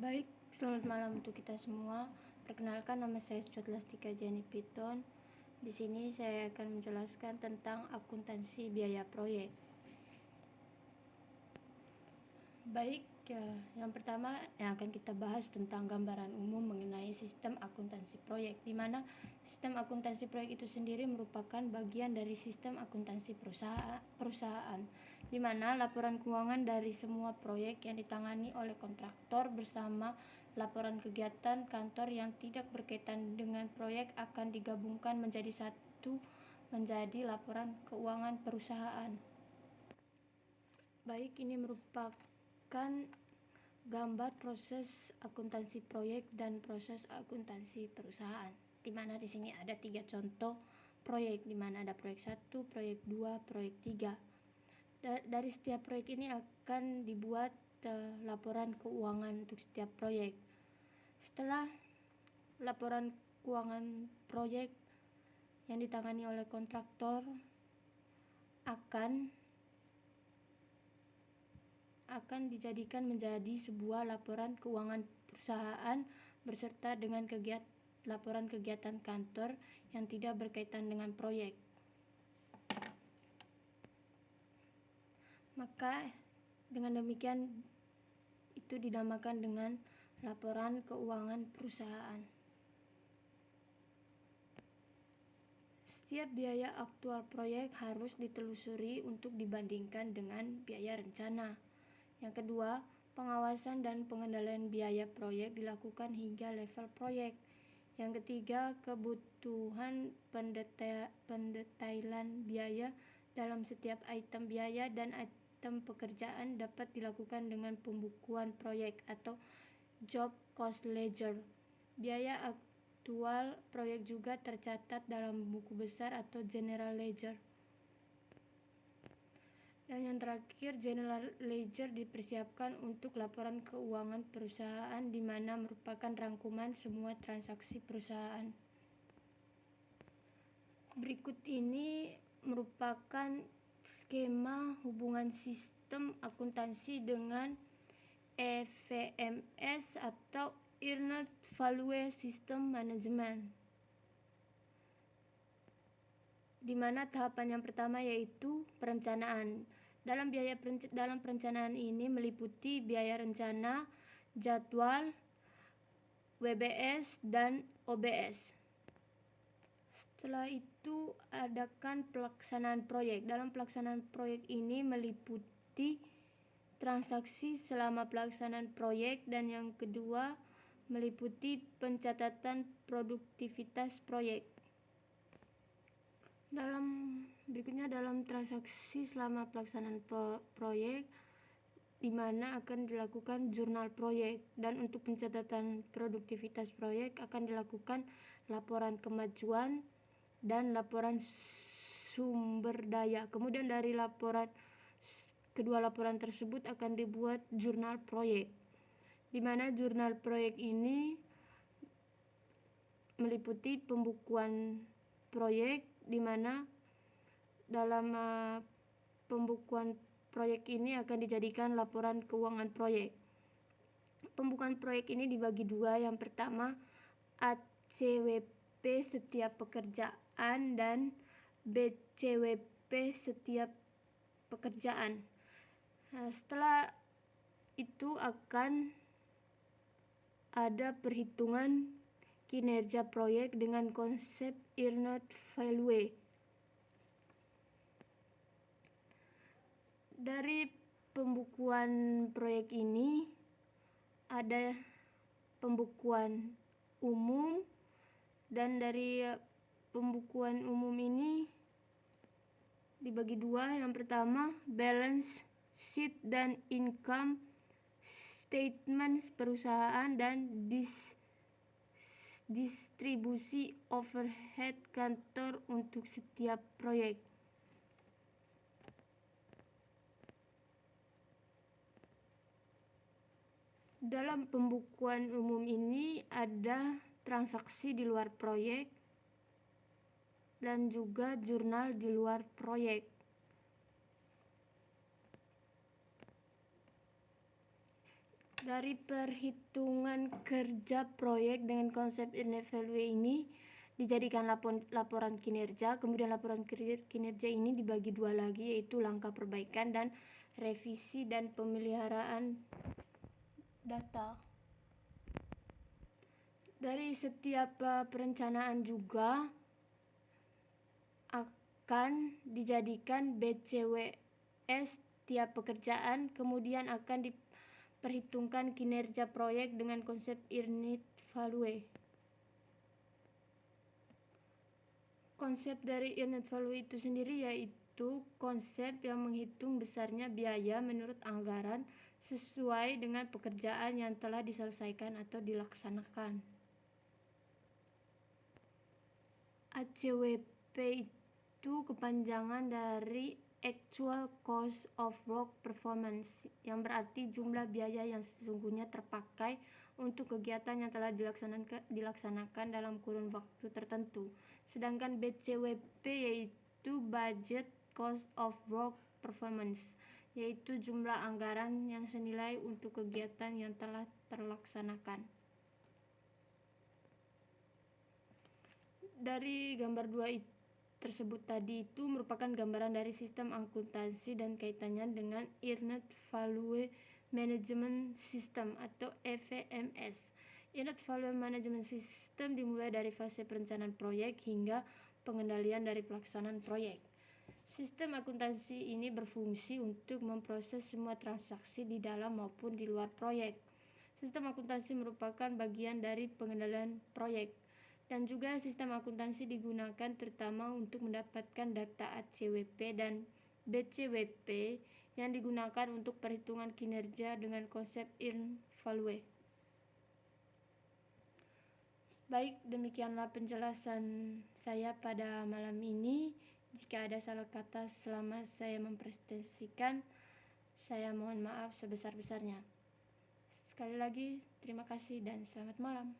Baik, selamat malam untuk kita semua. Perkenalkan, nama saya Cotlastika Jenny Piton. Di sini saya akan menjelaskan tentang akuntansi biaya proyek. Baik, yang pertama yang akan kita bahas tentang gambaran umum mengenai sistem akuntansi proyek, di mana sistem akuntansi proyek itu sendiri merupakan bagian dari sistem akuntansi perusahaan, di mana laporan keuangan dari semua proyek yang ditangani oleh kontraktor bersama laporan kegiatan kantor yang tidak berkaitan dengan proyek akan digabungkan menjadi satu, menjadi laporan keuangan perusahaan. Baik, ini merupakan gambar proses akuntansi proyek dan proses akuntansi perusahaan, di mana di sini ada 3 contoh proyek, di mana ada proyek 1, proyek 2, proyek 3. Dari setiap proyek ini akan dibuat laporan keuangan untuk setiap proyek. Setelah laporan keuangan proyek yang ditangani oleh kontraktor akan dijadikan menjadi sebuah laporan keuangan perusahaan beserta dengan laporan kegiatan kantor yang tidak berkaitan dengan proyek. Maka dengan demikian itu dinamakan dengan laporan keuangan perusahaan. Setiap biaya aktual proyek harus ditelusuri untuk dibandingkan dengan biaya rencana. Yang kedua, pengawasan dan pengendalian biaya proyek dilakukan hingga level proyek. Yang ketiga, kebutuhan pendetailan biaya dalam setiap item biaya dan item pekerjaan dapat dilakukan dengan pembukuan proyek atau job cost ledger. Biaya aktual proyek juga tercatat dalam buku besar atau general ledger. Dan yang terakhir, general ledger dipersiapkan untuk laporan keuangan perusahaan, di mana merupakan rangkuman semua transaksi perusahaan. Berikut ini merupakan skema hubungan sistem akuntansi dengan EVMS atau Earned Value System Management, di mana tahapan yang pertama yaitu perencanaan. Dalam perencanaan ini meliputi biaya rencana, jadwal, WBS, dan OBS. Setelah itu adakan pelaksanaan proyek. Dalam pelaksanaan proyek ini meliputi transaksi selama pelaksanaan proyek, dan yang kedua meliputi pencatatan produktivitas proyek. Berikutnya dalam transaksi selama pelaksanaan proyek, di mana akan dilakukan jurnal proyek, dan untuk pencatatan produktivitas proyek akan dilakukan laporan kemajuan dan laporan sumber daya. Kemudian dari kedua laporan tersebut akan dibuat jurnal proyek, di mana jurnal proyek ini meliputi pembukuan proyek, di mana dalam pembukuan proyek ini akan dijadikan laporan keuangan proyek. Pembukuan proyek ini dibagi dua. Yang pertama, ACWP setiap pekerjaan dan BCWP setiap pekerjaan. Setelah itu akan ada perhitungan kinerja proyek dengan konsep Earned Value. Dari pembukuan proyek ini ada pembukuan umum, dan dari pembukuan umum ini dibagi dua. Yang pertama, balance sheet dan income statement perusahaan, dan distribusi overhead kantor untuk setiap proyek. Dalam pembukuan umum ini ada transaksi di luar proyek dan juga jurnal di luar proyek. Dari perhitungan kerja proyek dengan konsep earned value ini dijadikan laporan kinerja. Kemudian laporan kinerja ini dibagi dua lagi, yaitu langkah perbaikan dan revisi dan pemeliharaan data. Dari setiap perencanaan juga akan dijadikan BCWS tiap pekerjaan, kemudian akan diperhitungkan kinerja proyek dengan konsep earned value. Konsep dari earned value itu sendiri yaitu konsep yang menghitung besarnya biaya menurut anggaran sesuai dengan pekerjaan yang telah diselesaikan atau dilaksanakan. ACWP itu kepanjangan dari Actual Cost of Work Performance, yang berarti jumlah biaya yang sesungguhnya terpakai untuk kegiatan yang telah dilaksanakan dalam kurun waktu tertentu. Sedangkan BCWP yaitu Budget Cost of Work Performance, yaitu jumlah anggaran yang senilai untuk kegiatan yang telah terlaksanakan. Dari gambar 2 tersebut tadi itu merupakan gambaran dari sistem akuntansi dan kaitannya dengan Earned Value Management System atau EVMS. Earned Value Management System dimulai dari fase perencanaan proyek hingga pengendalian dari pelaksanaan proyek. Sistem akuntansi ini berfungsi untuk memproses semua transaksi di dalam maupun di luar proyek. Sistem akuntansi merupakan bagian dari pengendalian proyek. Dan juga sistem akuntansi digunakan terutama untuk mendapatkan data ACWP dan BCWP yang digunakan untuk perhitungan kinerja dengan konsep earned value. Baik, demikianlah penjelasan saya pada malam ini. Jika ada salah kata selama saya mempresentasikan, saya mohon maaf sebesar-besarnya. Sekali lagi, terima kasih dan selamat malam.